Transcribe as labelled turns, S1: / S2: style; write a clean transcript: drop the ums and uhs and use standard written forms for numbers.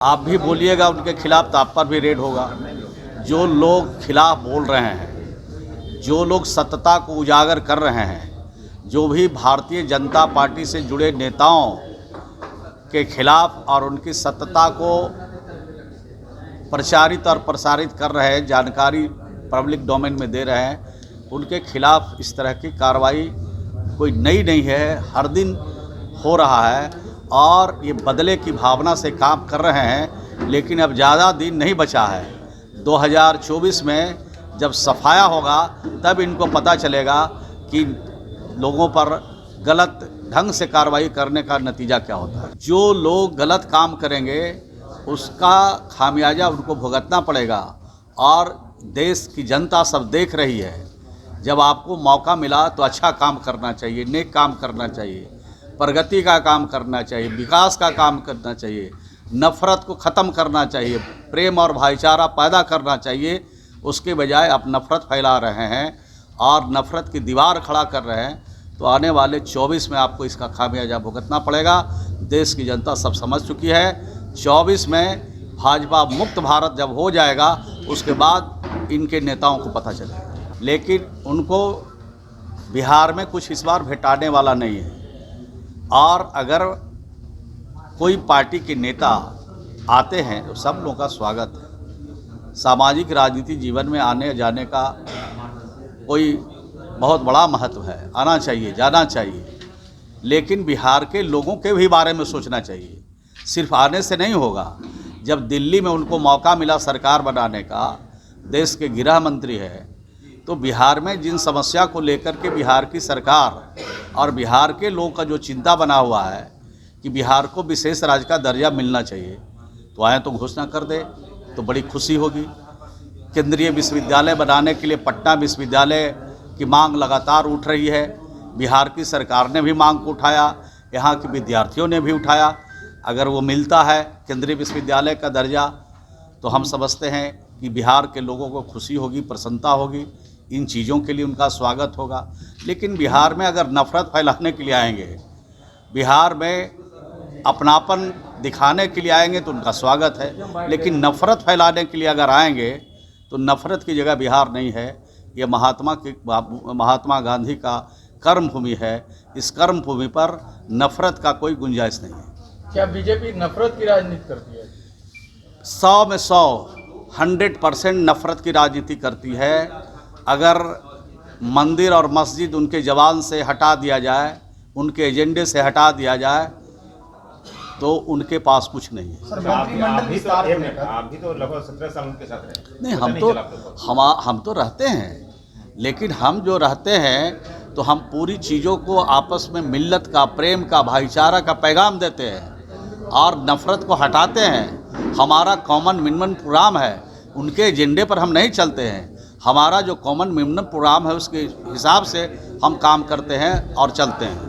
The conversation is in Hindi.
S1: आप भी बोलिएगा उनके खिलाफ तो आप पर भी रेड होगा। जो लोग खिलाफ बोल रहे हैं, जो लोग सत्यता को उजागर कर रहे हैं, जो भी भारतीय जनता पार्टी से जुड़े नेताओं के खिलाफ और उनकी सत्यता को प्रचारित और प्रसारित कर रहे हैं, जानकारी पब्लिक डोमेन में दे रहे हैं, उनके खिलाफ इस तरह की कार्रवाई कोई नई नहीं है, हर दिन हो रहा है और ये बदले की भावना से काम कर रहे हैं। लेकिन अब ज़्यादा दिन नहीं बचा है। 2024 में जब सफाया होगा तब इनको पता चलेगा कि लोगों पर गलत ढंग से कार्रवाई करने का नतीजा क्या होता है। जो लोग गलत काम करेंगे उसका खामियाजा उनको भुगतना पड़ेगा और देश की जनता सब देख रही है। जब आपको मौका मिला तो अच्छा काम करना चाहिए, नेक काम करना चाहिए, प्रगति का काम करना चाहिए, विकास का काम करना चाहिए, नफ़रत को ख़त्म करना चाहिए, प्रेम और भाईचारा पैदा करना चाहिए। उसके बजाय आप नफ़रत फैला रहे हैं और नफ़रत की दीवार खड़ा कर रहे हैं, तो आने वाले 24 में आपको इसका खामियाजा भुगतना पड़ेगा। देश की जनता सब समझ चुकी है। 24 में भाजपा मुक्त भारत जब हो जाएगा उसके बाद इनके नेताओं को पता चलेगा। लेकिन उनको बिहार में कुछ इस बार भेटाने वाला नहीं है। और अगर कोई पार्टी के नेता आते हैं तो सब लोगों का स्वागत है। सामाजिक राजनीति जीवन में आने जाने का कोई बहुत बड़ा महत्व है, आना चाहिए, जाना चाहिए। लेकिन बिहार के लोगों के भी बारे में सोचना चाहिए। सिर्फ आने से नहीं होगा। जब दिल्ली में उनको मौका मिला सरकार बनाने का, देश के गृह मंत्री है, तो बिहार में जिन समस्या को लेकर के बिहार की सरकार और बिहार के लोगों का जो चिंता बना हुआ है कि बिहार को विशेष राज्य का दर्जा मिलना चाहिए, तो आए तो घोषणा कर दे तो बड़ी खुशी होगी। केंद्रीय विश्वविद्यालय बनाने के लिए पटना विश्वविद्यालय की मांग लगातार उठ रही है। बिहार की सरकार ने भी मांग को उठाया, यहाँ के विद्यार्थियों ने भी उठाया। अगर वो मिलता है केंद्रीय विश्वविद्यालय का दर्जा तो हम समझते हैं कि बिहार के लोगों को खुशी होगी, प्रसन्नता होगी, इन चीज़ों के लिए उनका स्वागत होगा। लेकिन बिहार में अगर नफ़रत फैलाने के लिए आएंगे, बिहार में अपनापन दिखाने के लिए आएंगे तो उनका स्वागत है। लेकिन नफ़रत फैलाने के लिए अगर आएंगे तो नफ़रत की जगह बिहार नहीं है। ये महात्मा गांधी का कर्म भूमि है। इस कर्म भूमि पर नफ़रत का कोई गुंजाइश नहीं है।
S2: क्या बीजेपी नफ़रत की राजनीति करती है?
S1: 100 में 100% नफ़रत की राजनीति करती है। अगर मंदिर और मस्जिद उनके जवान से हटा दिया जाए, उनके एजेंडे से हटा दिया जाए, तो उनके पास कुछ नहीं है।
S2: सर, मंत्रिमंडल विस्तार को लेकर
S3: आप भी तो लगभग 17 साल उनके साथ रहे।
S1: नहीं, हम तो रहते हैं, लेकिन हम जो रहते हैं तो हम पूरी चीज़ों को आपस में मिल्लत का, प्रेम का, भाईचारा का पैगाम देते हैं और नफ़रत को हटाते हैं। हमारा कॉमन मिनिमम प्रोग्राम है, उनके एजेंडे पर हम नहीं चलते हैं। हमारा जो कॉमन मिनिमम प्रोग्राम है उसके हिसाब से हम काम करते हैं और चलते हैं।